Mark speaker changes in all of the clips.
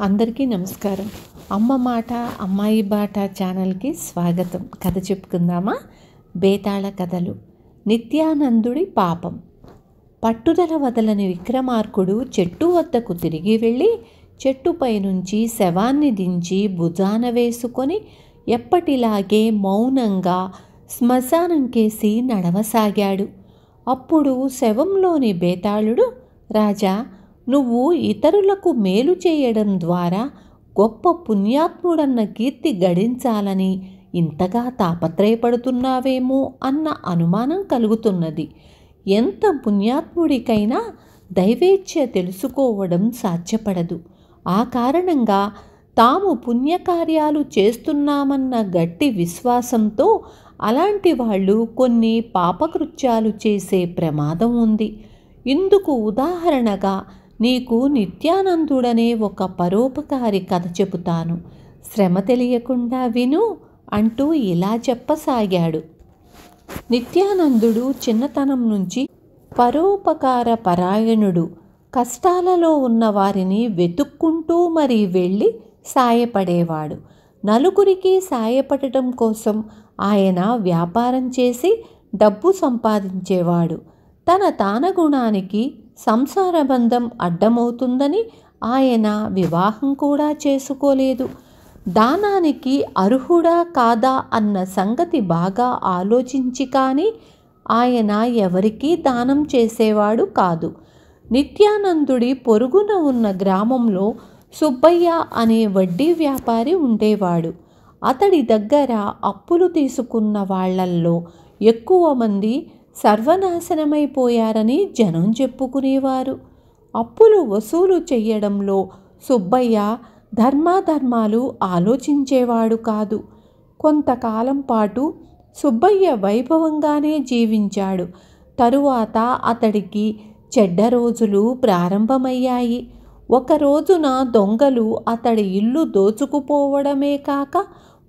Speaker 1: అందరికీ నమస్కారం. అమ్మ మాట అమ్మాయి బాట ఛానల్కి స్వాగతం. కథ చెప్పుకుందామా? బేతాళ కథలు. నిత్యానందుడి పాపం. పట్టుదల వదలని విక్రమార్కుడు చెట్టు వద్దకు తిరిగి వెళ్ళి చెట్టుపై నుంచి శవాన్ని దించి భుజాన వేసుకొని ఎప్పటిలాగే మౌనంగా శ్మశానం కేసి నడవసాగాడు. అప్పుడు శవంలోని బేతాళుడు, రాజా, నువ్వు ఇతరులకు మేలు చేయడం ద్వారా గొప్ప పుణ్యాత్ముడన్న కీర్తి గడించాలని ఇంతగా తాపత్రయపడుతున్నావేమో అన్న అనుమానం కలుగుతున్నది. ఎంత పుణ్యాత్ముడికైనా దైవేచ్ఛ తెలుసుకోవడం సాధ్యపడదు. ఆ కారణంగా తాము పుణ్యకార్యాలు చేస్తున్నామన్న గట్టి విశ్వాసంతో అలాంటి వాళ్ళు కొన్ని పాపకృత్యాలు చేసే ప్రమాదం ఉంది. ఇందుకు ఉదాహరణగా నీకు నిత్యానందుడనే ఒక పరోపకారి కథ చెబుతాను. శ్రమ తెలియకుండా విను అంటూ ఇలా చెప్పసాగాడు. నిత్యానందుడు చిన్నతనం నుంచి పరోపకార పరాయణుడు. కష్టాలలో ఉన్న వారిని వెతుక్కుంటూ మరీ వెళ్ళి సాయపడేవాడు. నలుగురికి సాయపడటం కోసం ఆయన వ్యాపారం చేసి డబ్బు సంపాదించేవాడు. తన తానగుణానికి సంసార బంధం అడ్డమవుతుందని ఆయన వివాహం కూడా చేసుకోలేదు. దానానికి అర్హుడా కాదా అన్న సంగతి బాగా ఆలోచించి కానీ ఆయన ఎవరికీ దానం చేసేవాడు కాదు. నిత్యానందుడి పొరుగున ఉన్న గ్రామంలో సుబ్బయ్య అనే వడ్డీ వ్యాపారి ఉండేవాడు. అతడి దగ్గర అప్పులు తీసుకున్న వాళ్లల్లో ఎక్కువ మంది సర్వనాశనమైపోయారని జనం చెప్పుకునేవారు. అప్పులు వసూలు చెయ్యడంలో సుబ్బయ్య ధర్మాధర్మాలు ఆలోచించేవాడు కాదు. కొంతకాలం పాటు సుబ్బయ్య వైభవంగానే జీవించాడు. తరువాత అతడికి చెడ్డ రోజులు ప్రారంభమయ్యాయి. ఒక రోజున దొంగలు అతడి ఇల్లు దోచుకుపోవడమే కాక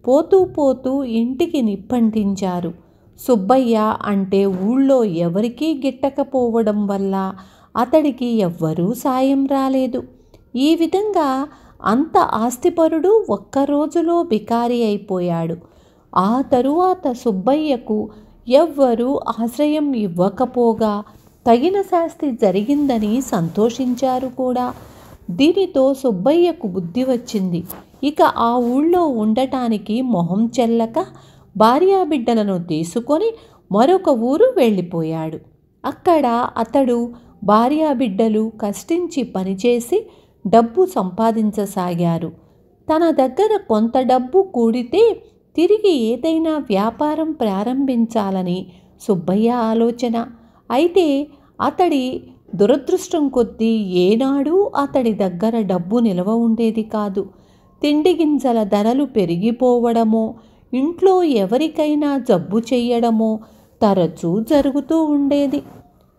Speaker 1: పోతూ పోతూ ఇంటికి నిప్పంటించారు. సుబ్బయ్య అంటే ఊళ్ళో ఎవరికీ గిట్టకపోవడం వల్ల అతడికి ఎవ్వరూ సాయం రాలేదు. ఈ విధంగా అంత ఆస్తిపరుడు ఒక్కరోజులో బికారి అయిపోయాడు. ఆ తరువాత సుబ్బయ్యకు ఎవ్వరూ ఆశ్రయం ఇవ్వకపోగా తగిన శాస్తి జరిగిందని సంతోషించారు కూడా. దీనితో సుబ్బయ్యకు బుద్ధి వచ్చింది. ఇక ఆ ఊళ్ళో ఉండటానికి మొహం చెల్లక భార్యాబిడ్డలను తీసుకొని మరొక ఊరు వెళ్ళిపోయాడు. అక్కడ అతడు భార్యాబిడ్డలు కష్టించి పనిచేసి డబ్బు సంపాదించసాగారు. తన దగ్గర కొంత డబ్బు కూడితే తిరిగి ఏదైనా వ్యాపారం ప్రారంభించాలని సుబ్బయ్య ఆలోచన. అయితే అతడి దురదృష్టం కొద్దీ ఏనాడూ అతడి దగ్గర డబ్బు నిలవ ఉండేది కాదు. తిండి గింజల ధరలు పెరిగిపోవడమో, ఇంట్లో ఎవరికైనా జబ్బు చెయ్యడమో తరచూ జరుగుతూ ఉండేది.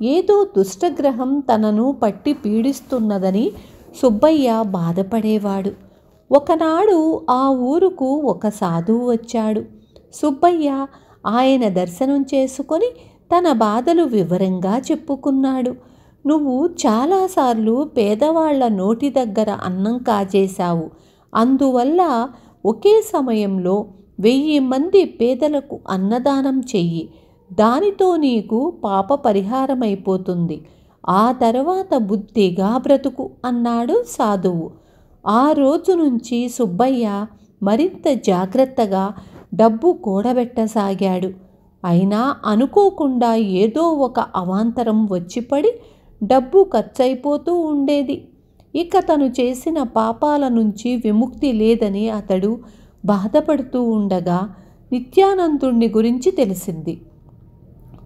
Speaker 1: ఏదో దుష్టగ్రహం తనను పట్టి పీడిస్తున్నదని సుబ్బయ్య బాధపడేవాడు. ఒకనాడు ఆ ఊరుకు ఒక సాధువు వచ్చాడు. సుబ్బయ్య ఆయన దర్శనం చేసుకొని తన బాధలు వివరంగా చెప్పుకున్నాడు. నువ్వు చాలాసార్లు పేదవాళ్ల నోటి దగ్గర అన్నం కాజేశావు. అందువల్ల ఒకే సమయంలో 1000 మంది పేదలకు అన్నదానం చెయ్యి. దానితో నీకు పాప పరిహారమైపోతుంది. ఆ తర్వాత బుద్ధిగా బ్రతుకు అన్నాడు సాధువు. ఆ రోజు నుంచి సుబ్బయ్య మరింత జాగ్రత్తగా డబ్బు కూడబెట్టసాగాడు. అయినా అనుకోకుండా ఏదో ఒక అవాంతరం వచ్చిపడి డబ్బు ఖర్చయిపోతూ ఉండేది. ఇక తను చేసిన పాపాల నుంచి విముక్తి లేదని అతడు బాధపడుతూ ఉండగా నిత్యానందుడిని గురించి తెలిసింది.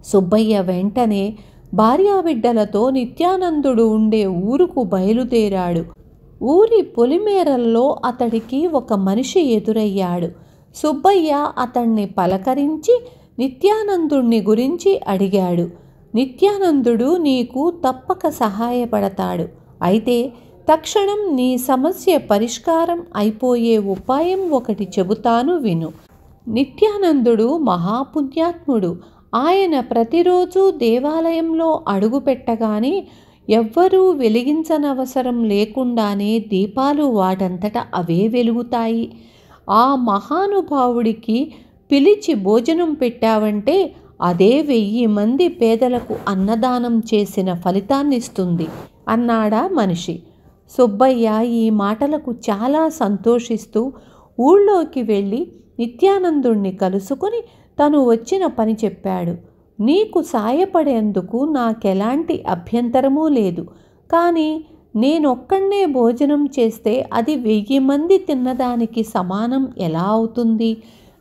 Speaker 1: సుబ్బయ్య వెంటనే భార్యాబిడ్డలతో నిత్యానందుడు ఉండే ఊరుకు బయలుదేరాడు. ఊరి పొలిమేరల్లో అతడికి ఒక మనిషి ఎదురయ్యాడు. సుబ్బయ్య అతన్ని పలకరించి నిత్యానందుడిని గురించి అడిగాడు. నిత్యానందుడు నీకు తప్పక సహాయపడతాడు. అయితే తక్షణం నీ సమస్య పరిష్కారం అయిపోయే ఉపాయం ఒకటి చెబుతాను విను. నిత్యానందుడు మహాపుణ్యాత్ముడు. ఆయన ప్రతిరోజు దేవాలయంలో అడుగు పెట్టగానే ఎవ్వరూ వెలిగించనవసరం లేకుండానే దీపాలు వాటంతట అవే వెలుగుతాయి. ఆ మహానుభావుడికి పిలిచి భోజనం పెట్టావంటే అదే 1000 మంది పేదలకు అన్నదానం చేసిన ఫలితాన్నిస్తుంది అన్నాడా మనిషి. సుబ్బయ్య ఈ మాటలకు చాలా సంతోషిస్తూ ఊళ్ళోకి వెళ్ళి నిత్యానందుణ్ణి కలుసుకొని తను వచ్చిన పని చెప్పాడు. నీకు సాయపడేందుకు నాకెలాంటి అభ్యంతరమూ లేదు. కానీ నేనొక్కడే భోజనం చేస్తే అది 1000 మంది తిన్నదానికి సమానం ఎలా అవుతుంది?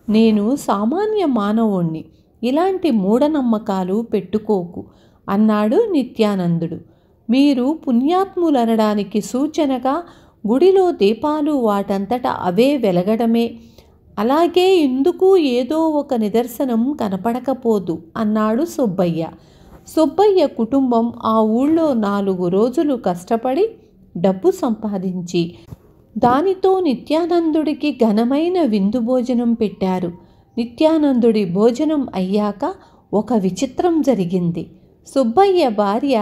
Speaker 1: నేను సామాన్య మానవుణ్ణి, ఇలాంటి మూఢనమ్మకాలు పెట్టుకోకు అన్నాడు నిత్యానందుడు. మీరు పుణ్యాత్ములనడానికి సూచనగా గుడిలో దీపాలు వాటంతట అవే వెలగడమే. అలాగే ఇందుకు ఏదో ఒక నిదర్శనం కనపడకపోదు అన్నాడు సుబ్బయ్య. సుబ్బయ్య కుటుంబం ఆ ఊళ్ళో 4 రోజులు కష్టపడి డబ్బు సంపాదించి దానితో నిత్యానందుడికి ఘనమైన విందు భోజనం పెట్టారు. నిత్యానందుడి భోజనం అయ్యాక ఒక విచిత్రం జరిగింది. సుబ్బయ్య భార్య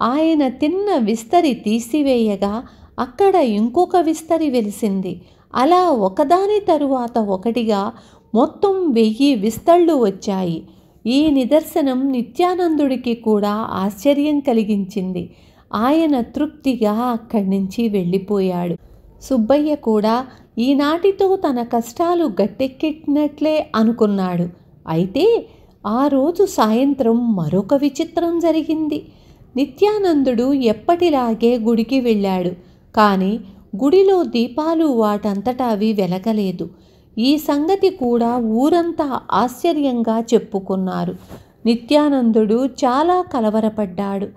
Speaker 1: ఆయన తిన్న విస్తరి తీసివేయగా అక్కడ ఇంకొక విస్తరి వెలిసింది. అలా ఒకదాని తరువాత ఒకటిగా మొత్తం 1000 విస్తళ్ళు వచ్చాయి. ఈ నిదర్శనం నిత్యానందుడికి కూడా ఆశ్చర్యం కలిగించింది. ఆయన తృప్తిగా అక్కడి నుంచి వెళ్ళిపోయాడు. సుబ్బయ్య కూడా ఈనాటితో తన కష్టాలు గట్టెక్కినట్లే అనుకున్నాడు. అయితే ఆ రోజు సాయంత్రం మరొక విచిత్రం జరిగింది. నిత్యానందుడు ఎప్పటిలాగే గుడికి వెళ్ళాడు. కానీ గుడిలో దీపాలు వాటంతటా అవి వెలగలేదు. ఈ సంగతి కూడా ఊరంతా ఆశ్చర్యంగా చెప్పుకున్నారు. నిత్యానందుడు చాలా కలవరపడ్డాడు.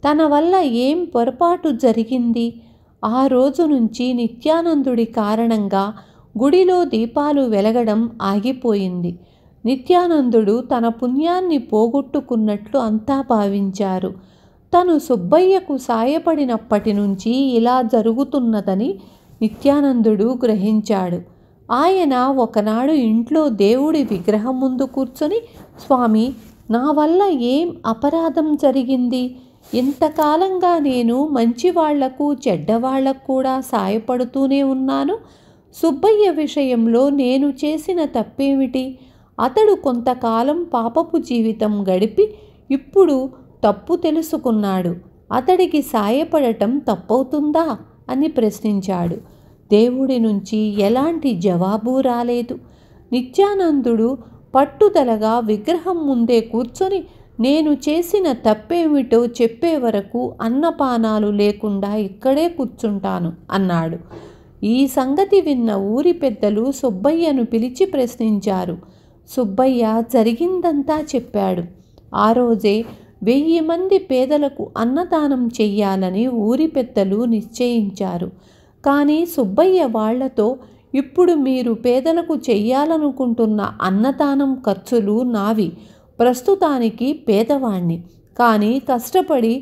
Speaker 1: తన వల్ల ఏం పొరపాటు జరిగింది? ఆ రోజు నుంచి నిత్యానందుడి కారణంగా గుడిలో దీపాలు వెలగడం ఆగిపోయింది. నిత్యానందుడు తన పుణ్యాన్ని పోగొట్టుకున్నట్లు అంతా భావించారు. తను సుబ్బయ్యకు సాయపడినప్పటి నుంచి ఇలా జరుగుతున్నదని నిత్యానందుడు గ్రహించాడు. ఆయన ఒకనాడు ఇంట్లో దేవుడి విగ్రహం ముందు కూర్చొని, స్వామి, నా వల్ల ఏం అపరాధం జరిగింది? ఇంతకాలంగా నేను మంచివాళ్లకు చెడ్డవాళ్లకు కూడా సాయపడుతూనే ఉన్నాను. సుబ్బయ్య విషయంలో నేను చేసిన తప్పేమిటి? అతడు కొంతకాలం పాపపు జీవితం గడిపి ఇప్పుడు తప్పు తెలుసుకున్నాడు. అతడికి సాయపడటం తప్పవుతుందా అని ప్రశ్నించాడు. దేవుడి నుంచి ఎలాంటి జవాబు రాలేదు. నిత్యానందుడు పట్టుదలగా విగ్రహం ముందే కూర్చొని నేను చేసిన తప్పేమిటో చెప్పే వరకు అన్నపానాలు లేకుండా ఇక్కడే కూర్చుంటాను అన్నాడు. ఈ సంగతి విన్న ఊరి పెద్దలు సుబ్బయ్యను పిలిచి ప్రశ్నించారు. సుబ్బయ్య జరిగిందంతా చెప్పాడు. ఆ రోజే 1000 మంది పేదలకు అన్నదానం చెయ్యాలని ఊరి పెద్దలు నిశ్చయించారు. కానీ సుబ్బయ్య వాళ్లతో, ఇప్పుడు మీరు పేదలకు చెయ్యాలనుకుంటున్న అన్నదానం ఖర్చులు నావి. ప్రస్తుతానికి పేదవాణ్ణి, కానీ కష్టపడి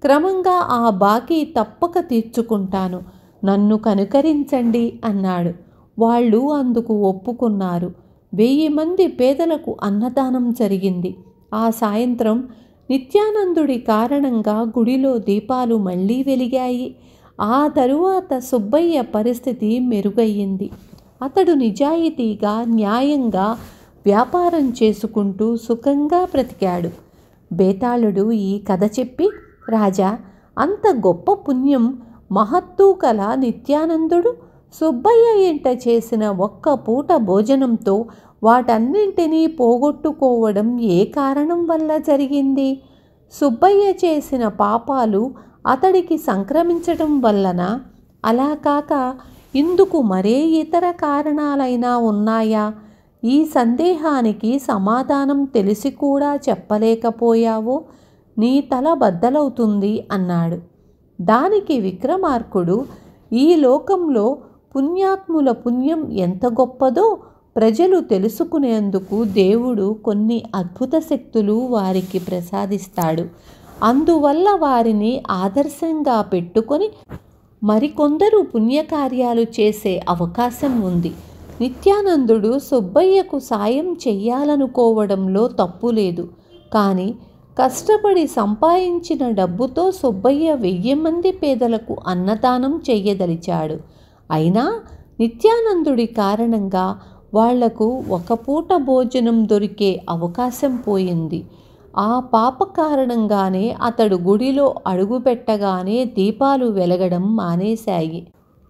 Speaker 1: క్రమంగా ఆ బాకీ తప్పక తీర్చుకుంటాను. నన్ను కనుకరించండి అన్నాడు. వాళ్ళు అందుకు ఒప్పుకున్నారు. 1000 మంది పేదలకు అన్నదానం జరిగింది. ఆ సాయంత్రం నిత్యానందుడి కారణంగా గుడిలో దీపాలు మళ్ళీ వెలిగాయి. ఆ తరువాత సుబ్బయ్య పరిస్థితి మెరుగయ్యింది. అతడు నిజాయితీగా, న్యాయంగా వ్యాపారం చేసుకుంటూ సుఖంగా బ్రతికాడు. బేతాళుడు ఈ కథ చెప్పి, రాజా, అంత గొప్ప పుణ్యం మహత్తు కల నిత్యానందుడు సుబ్బయ్య ఇంట చేసిన ఒక్క పూట భోజనంతో వాటన్నింటినీ పోగొట్టుకోవడం ఏ కారణం వల్ల జరిగింది? సుబ్బయ్య చేసిన పాపాలు అతడికి సంక్రమించడం వల్లనా? అలా కాక ఇందుకు మరే ఇతర కారణాలైనా ఉన్నాయా? ఈ సందేహానికి సమాధానం తెలిసి కూడా చెప్పలేకపోయావో నీ తల బద్దలవుతుంది అన్నాడు. దానికి విక్రమార్కుడు, ఈ లోకంలో పుణ్యాత్ముల పుణ్యం ఎంత గొప్పదో ప్రజలు తెలుసుకునేందుకు దేవుడు కొన్ని అద్భుత శక్తులు వారికి ప్రసాదిస్తాడు. అందువల్ల వారిని ఆదర్శంగా పెట్టుకొని మరికొందరు పుణ్యకార్యాలు చేసే అవకాశం ఉంది. నిత్యానందుడు సుబ్బయ్యకు సాయం చెయ్యాలనుకోవడంలో తప్పు లేదు. కానీ కష్టపడి సంపాదించిన డబ్బుతో సుబ్బయ్య 1000 మంది పేదలకు అన్నదానం చెయ్యదలిచాడు. అయినా నిత్యానందుడి కారణంగా వాళ్లకు ఒక పూట భోజనం దొరికే అవకాశం పోయింది. ఆ పాప కారణంగానే అతడు గుడిలో అడుగుపెట్టగానే దీపాలు వెలగడం మానేశాయి.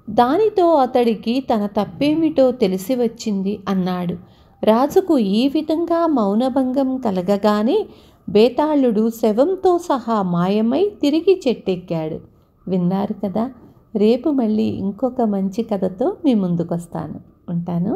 Speaker 1: దానితో అతడికి తన తప్పేమిటో తెలిసి వచ్చింది అన్నాడు. రాజుకు ఈ విధంగా మౌనభంగం కలగగానే బేతాళుడు శవంతో సహా మాయమై తిరిగి చెట్టెక్కాడు. విన్నారు కదా. రేపు మళ్ళీ ఇంకొక మంచి కథతో మీ ముందుకొస్తాను. ఉంటాను.